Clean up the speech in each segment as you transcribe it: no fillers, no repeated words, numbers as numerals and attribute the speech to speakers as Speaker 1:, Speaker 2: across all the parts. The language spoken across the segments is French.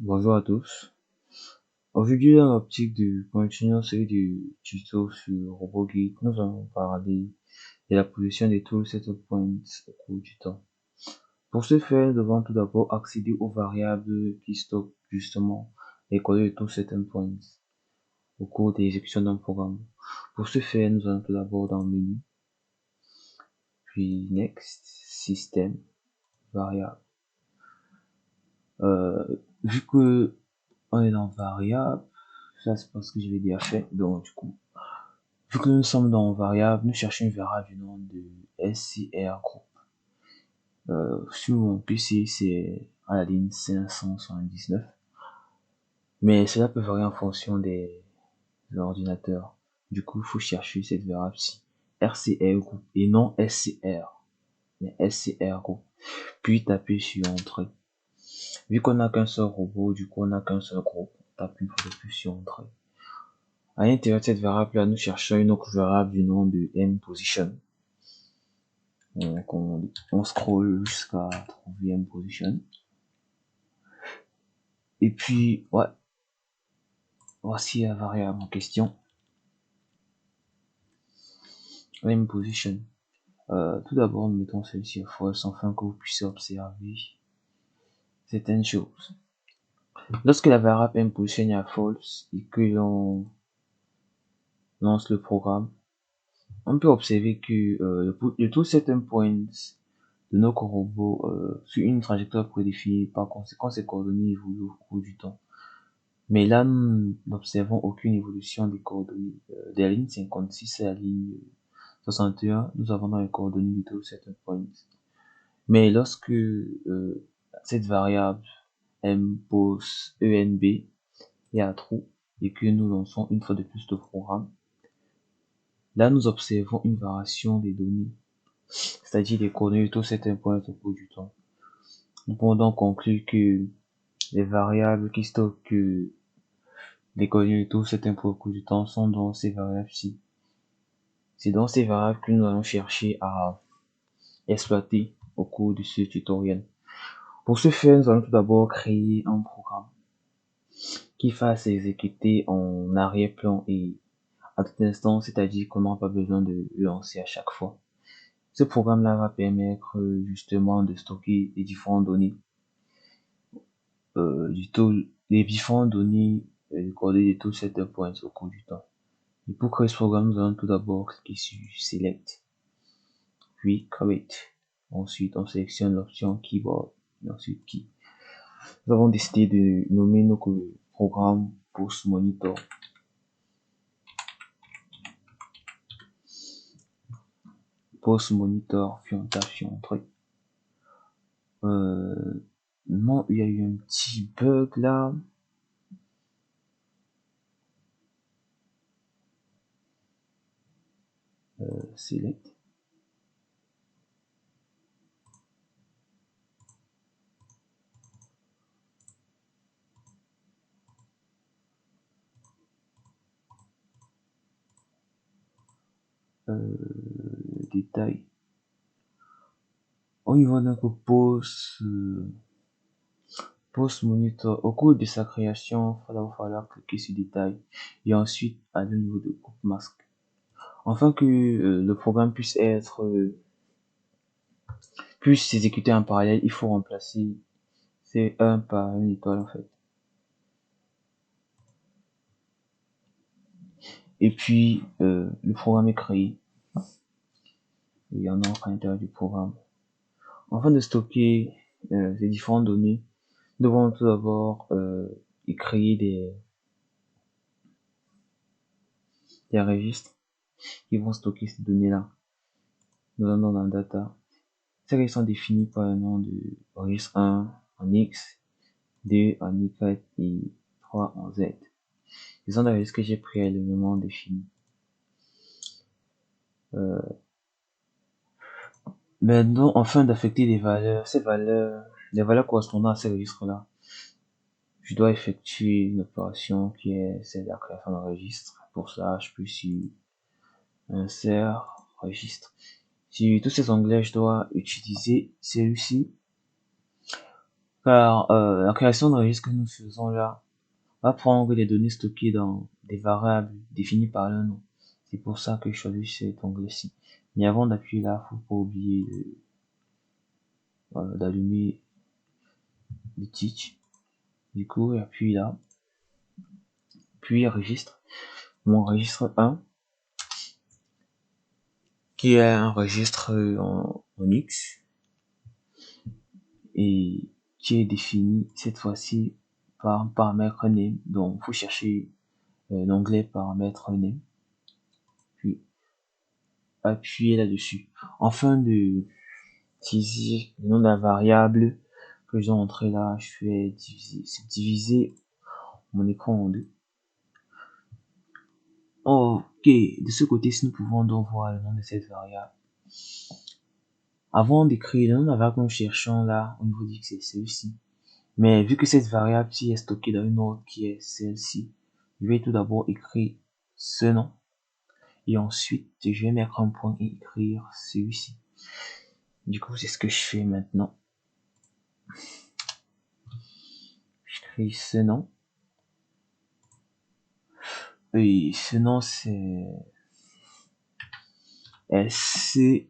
Speaker 1: Bonjour à tous. Aujourd'hui, dans l'optique de continuer une série de tutos sur RoboGit, nous allons parler de la position des tool setup points au cours du temps. Pour ce faire, nous devons tout d'abord accéder aux variables qui stockent justement les coordonnées de tool setup points au cours de l'exécution d'un programme. Pour ce faire, nous allons tout d'abord dans le menu, puis Next, Système, Variable. Vu que on est dans variable, ça c'est parce que je l'ai déjà fait, donc du coup, vu que nous sommes dans variable, nous cherchons une variable du nom de scr group. Sur mon PC, c'est à la ligne 579, mais cela peut varier en fonction des ordinateurs. Du coup, il faut chercher cette variable-ci, rcr group, et non scr, mais scr group. Puis taper sur entrée. Vu qu'on n'a qu'un seul robot, du coup on n'a qu'un seul groupe, on tape une fois de plus sur entrée. À l'intérieur de cette variable-là, nous cherchons une autre variable du nom de mPosition. Donc on scroll jusqu'à trouver mPosition. Et puis, ouais, voici la variable en question. mPosition. Tout d'abord, nous mettons celle-ci à false afin que vous puissiez observer certaines choses. Lorsque la variable mPosition est à false et que l'on lance le programme, on peut observer que le tool setup points de nos robots sur une trajectoire prédéfinie. Par conséquent, ces coordonnées évoluent au cours du temps. Mais là, nous n'observons aucune évolution des coordonnées. De la ligne 56 à la ligne 61, nous avons dans les coordonnées du tool setup points. Mais lorsque cette variable mPos enb est à true et que nous lançons une fois de plus le programme, là nous observons une variation des données, c'est-à-dire des coordonnées de tout certain point au cours du temps. Nous pouvons donc conclure que les variables qui stockent les coordonnées de tout certain point au cours du temps sont dans ces variables-ci. C'est dans ces variables que nous allons chercher à exploiter au cours de ce tutoriel. Pour ce faire, nous allons tout d'abord créer un programme qui fasse exécuter en arrière-plan et à tout instant, c'est-à-dire qu'on n'aura pas besoin de le lancer à chaque fois. Ce programme-là va permettre justement de stocker les différentes données les différentes données les coordonnées de tous setup points au cours du temps. Et pour créer ce programme, nous allons tout d'abord cliquer sur Select, puis Create. Ensuite, on sélectionne l'option Keyboard, et ensuite Key. Nous avons décidé de nommer notre programme Post Monitor. Post Monitor, puis on tape sur Entrée. Non, il y a eu un petit bug là. Select. Détail. Au niveau de notre post monitor, au cours de sa création, il va falloir cliquer sur détail et ensuite aller au niveau de groupe masque. Afin que le programme puisse s'exécuter en parallèle, il faut remplacer ces 1 par une étoile en fait. Et puis le programme est créé. Il y en a à l'intérieur du programme. Afin de stocker ces différentes données, nous devons tout d'abord créer des registres qui vont stocker ces données-là. Nous allons dans Data. Ces registres sont définis par le nom de registre 1 en X, 2 en Y et 3 en Z. Ce sont des registres que j'ai préalablement définis. Maintenant, afin d'affecter les valeurs, les valeurs correspondant à ces registres-là, je dois effectuer une opération qui est celle de la création d'un registre. Pour ça, je peux sur Insert, Registre. Sur tous ces onglets, je dois utiliser celui-ci. car la création de registre que nous faisons là va prendre les données stockées dans des variables définies par le nom. C'est pour ça que je choisis cet onglet-ci. Mais avant d'appuyer là, faut pas oublier d'allumer le titre. Du coup, j'appuie là, puis registre. Mon registre 1, qui est un registre en X, et qui est défini cette fois-ci par un paramètre name. Donc, faut chercher l'onglet paramètre name, puis appuyer là-dessus. Afin de utiliser le nom de la variable que je dois entrer là, je fais subdiviser mon écran en deux. Ok, de ce côté-ci, nous pouvons donc voir le nom de cette variable. Avant d'écrire le nom de la variable que nous cherchons là, au niveau d'X, c'est celui-ci. Mais vu que cette variable-ci est stockée dans une autre qui est celle-ci, je vais tout d'abord écrire ce nom. Et ensuite, je vais mettre un point et écrire celui-ci. Du coup, c'est ce que je fais maintenant. J'écris ce nom. Et ce nom, c'est SCR-D8.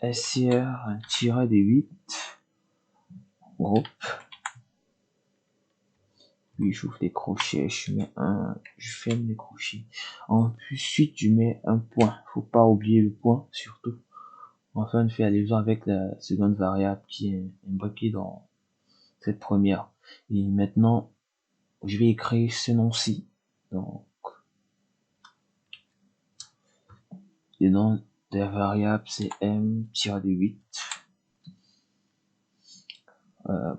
Speaker 1: SCR-D8. Groupe. Puis j'ouvre les crochets, je ferme les crochets. Ensuite, je mets un point. Faut pas oublier le point, surtout. Afin de faire allusion avec la seconde variable qui est imbriquée dans cette première. Et maintenant, je vais écrire ce nom-ci. Donc, le nom de la variable, c'est m-d8.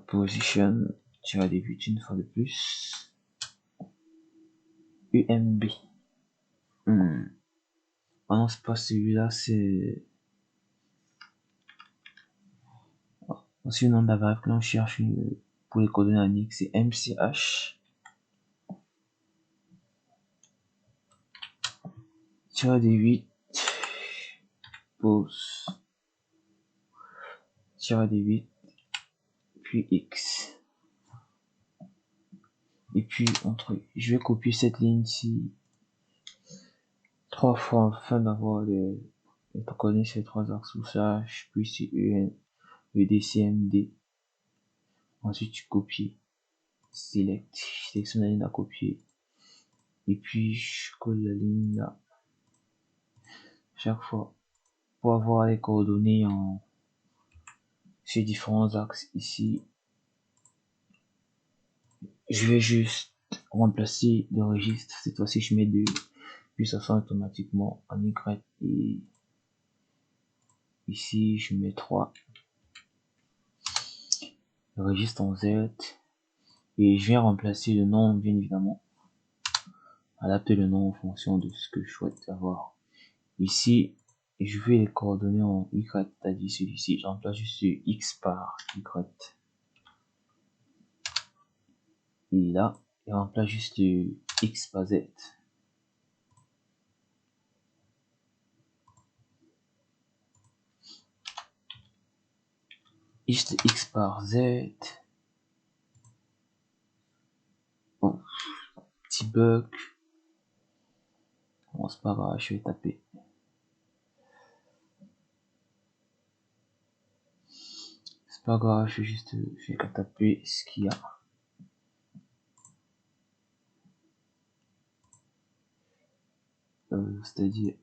Speaker 1: Position-d8 une fois de plus. UMB. Ah non, c'est pas celui-là, c'est... Ensuite, le nom de la variable que l'on cherche pour les coordonnées en X, c'est mch-d8 pose-d8 puis X. Et puis, je vais copier cette ligne-ci 3 fois afin d'avoir les coordonnées sur les 3 axes. Ou ça, puis c'est UN, EDCMD. Ensuite, tu copies, select, je sélectionne la ligne à copier. Et puis, je colle la ligne là. Chaque fois, pour avoir les coordonnées sur différents axes ici, je vais juste remplacer le registre. Cette fois-ci, je mets 2, puis ça sera automatiquement en Y. Et ici, je mets 3. Le registre en Z. Et je viens remplacer le nom, bien évidemment. Adapter le nom en fonction de ce que je souhaite avoir. Ici, je vais les coordonnées en Y, c'est-à-dire celui-ci. Je remplace juste X par Y. Et là, il remplace juste X par Z. Juste X par Z. Bon, petit bug. Bon, c'est pas grave, je vais taper. C'est pas grave, je vais qu'à taper ce qu'il y a. C'est-à-dire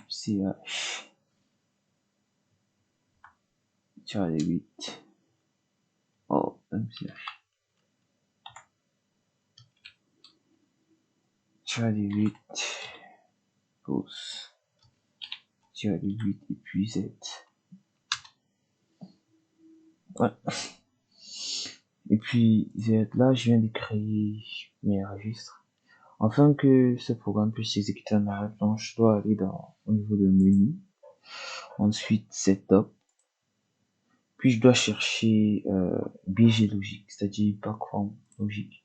Speaker 1: CH tiré 8. Oh, MCH tiré 8 pause tiré 8 et puis Z. Ouais. Et puis Z, là, je viens de créer mes registres. Afin que ce programme puisse s'exécuter en arrière-plan, je dois aller au niveau de menu, ensuite setup, puis je dois chercher BG logique, c'est-à-dire background logique.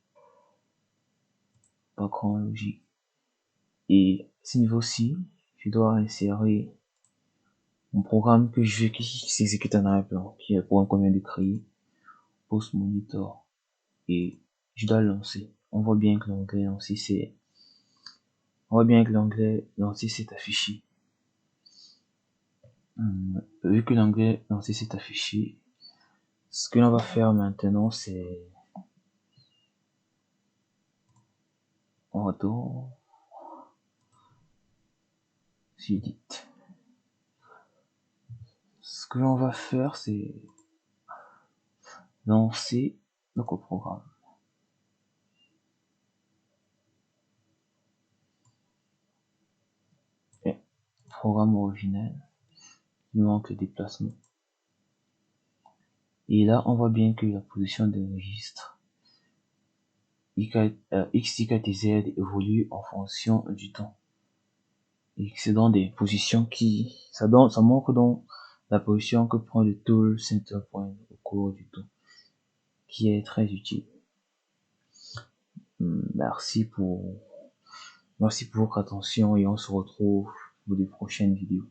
Speaker 1: Et à ce niveau-ci, je dois insérer mon programme que je veux qui s'exécute en arrière-plan, qui est le programme qu'on vient de créer, post monitor, et je dois le lancer. On voit bien que l'onglet lancer s'est affiché. Vu que l'onglet lancer s'est affiché, ce que l'on va faire maintenant, c'est on retourne sur Edit. Ce que l'on va faire, c'est lancer notre programme. Et programme original, il manque le déplacement. Et là, on voit bien que la position des registres X, Y et Z évolue en fonction du temps. Et c'est dans des positions ça montre donc la position que prend le tool center point au cours du temps, qui est très utile. Merci pour votre attention et on se retrouve pour des prochaines vidéos.